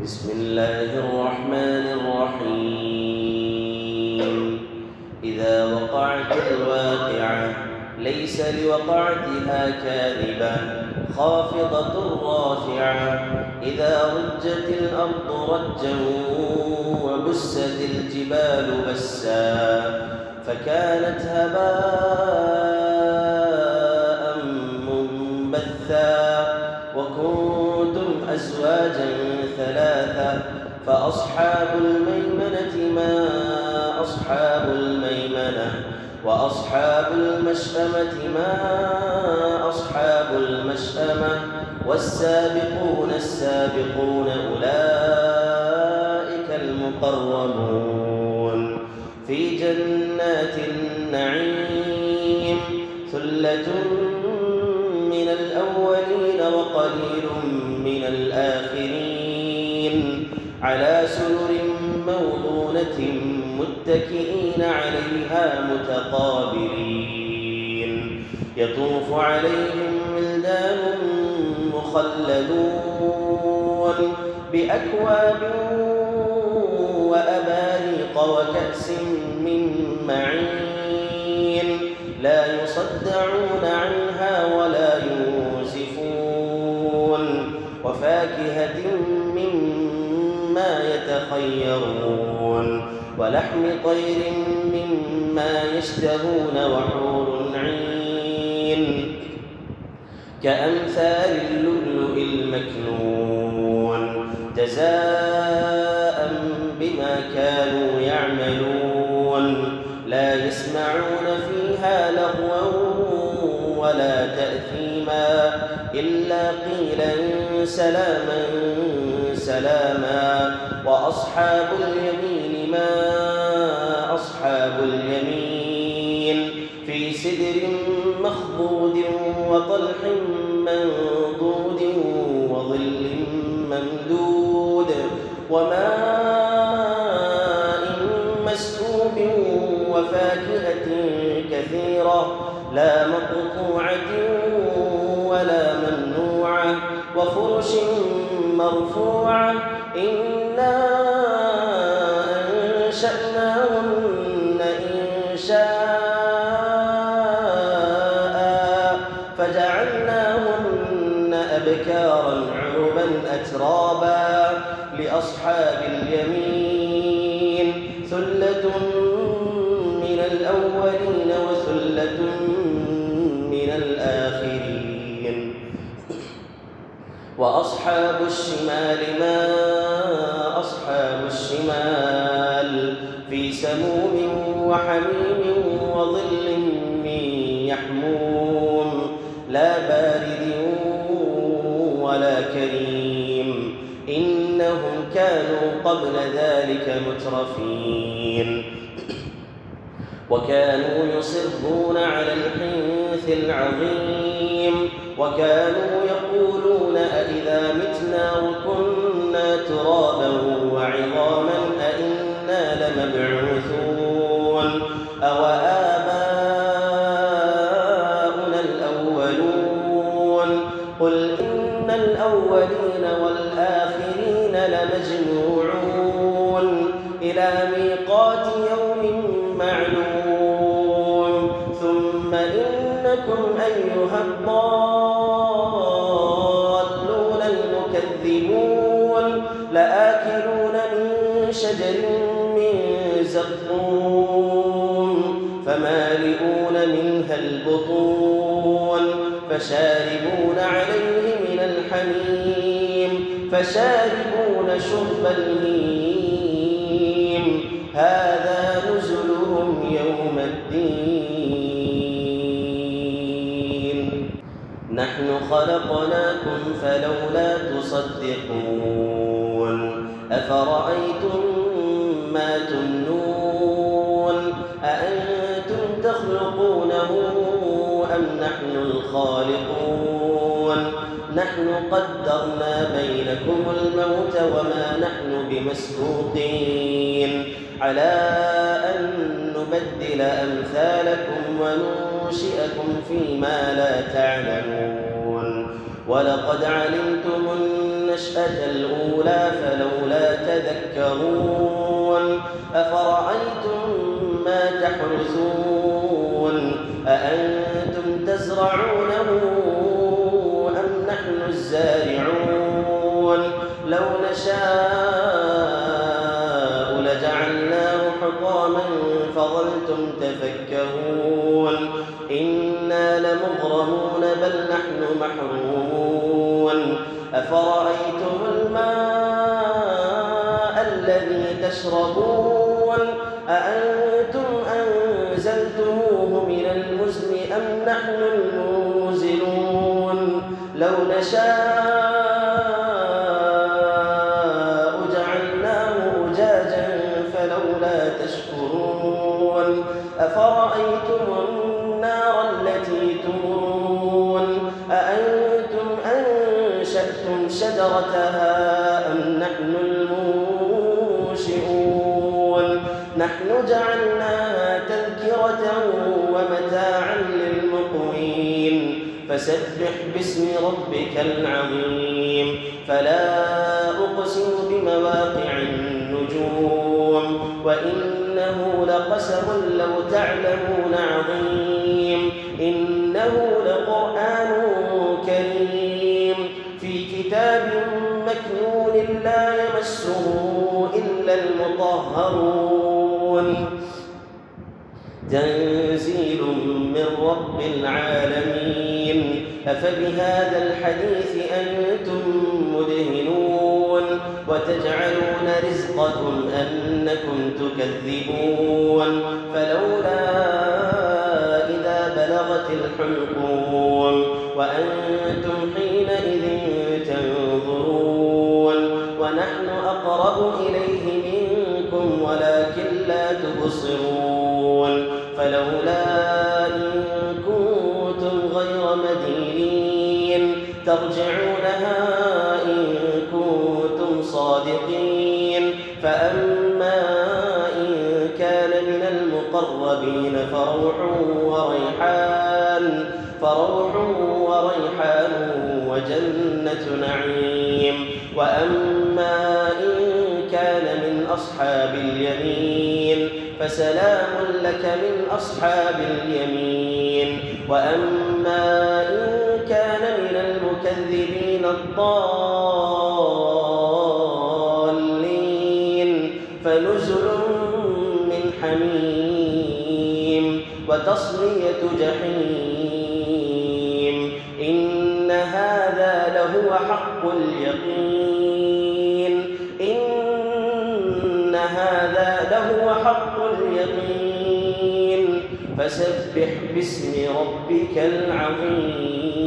بسم الله الرحمن الرحيم إذا وقعت الواقعة ليس لوقعتها كاذبة خافضة رافعة إذا رجت الأرض رجا وبست الجبال بسا فكانت هباء منبثا وكنتم أزواجا ثلاثة فأصحاب الميمنة ما أصحاب الميمنة وأصحاب المشأمة ما أصحاب المشأمة والسابقون السابقون أولئك المقربون في جنات النعيم ثلة من الأولين وقليل من الآخرين على سرر موضونة متكئين عليها متقابلين يطوف عليهم ولدان مخلدون بأكواب وأباريق وكأس من معين لا يصدعون عنها ولا ينزفون وفاكهة مما يتخيرون ولحم طير مما يشتهون وحور عين كأمثال اللؤلؤ المكنون جزاء بما كانوا يعملون لا يسمعون فيها لغوا ولا تأثيما إلا قيلا سلاما سلاما وأصحاب اليمين ما أصحاب اليمين في سدر مخضود وطلح منضود وظل ممدود وماء مسكوب وفاكهة كثيرة لا مقطوعة ولا ممنوعة وفرش مرفوعة إنا أنشأناهن إنشاء فجعلناهن أبكارا عربا أترابا لأصحاب اليمين ثلة من الأولين وثلة من الآخرين وأصحاب الشمال ما أصحاب الشمال في سموم وحميم وظل من يحموم لا بارد ولا كريم إنهم كانوا قبل ذلك مترفين وكانوا يصرون على الحنث العظيم وكانوا يقولون أئذا متنا وكنا ترابا وعظاما أئنا لمبعوثون أوآباؤنا الأولون قل إن الأولين والآخرين لمجموعون إلى ميقات يوم معلوم ثم إنكم أيها الضالون المكذبون لآكلون من شجر من زقوم فمالئون منها البطون فشاربون عليه من الحميم فشاربون شرب الهيم هذا نزلهم يوم الدين نحن خلقناكم فلولا تصدقون أفرأيتم ما تمنون أأنتم تخلقونه أم نحن الخالقون نحن قدرنا بينكم الموت وما نحن بمسبوقين على أن نبدل أمثالكم وننشئكم فيما لا تعلمون ولقد علمتم النشأة الأولى فلولا تذكرون أفرأيتم ما تحرثون أأنتم تزرعونه أم نحن الزارعون لو نشاء لجعلناه حطاما فظلتم تفكهون إنا لمغرمون بل نحن محرومون أفرأيتم الماء الذي تشربون أأنتم أنزلتموه من المزن أم نحن المنزلون لو نشاء جعلناه أجاجا فلولا تشكرون أفرأيتم النار التي تورون أأنتم أنشأتم شجرتها أم نحن المنشئون نحن جعلناها تذكرة ومتاعا للمقوين فسبح باسم ربك العظيم فلا أقسم بمواقع النجوم وإنه لقسم لو تعلمون عظيم إنه لقرآن كريم في كتاب مكنون لا يمسه إلا المطهرون تنزيل من رب العالمين أفبهذا الحديث أنتم مدهنون وتجعلون رزقكم أنكم تكذبون فلولا إذا بلغت الحلقوم وأنتم حينئذ تنظرون ونحن أقرب إليه منكم ولكن لا تبصرون فلولا إن كنتم غير مدينين ترجعونها إن كنتم صادقين فأما إن كان من المقربين فروح وريحان وجنة نعيم وأما إن كان من أصحاب اليمين فسلام لك من أصحاب اليمين وأما إن كان من المكذبين الضالين فنزل من حميم وتصلية جحيم إن هذا لهو حق اليقين إن هذا لهو حق اليقين فسبح باسم ربك العظيم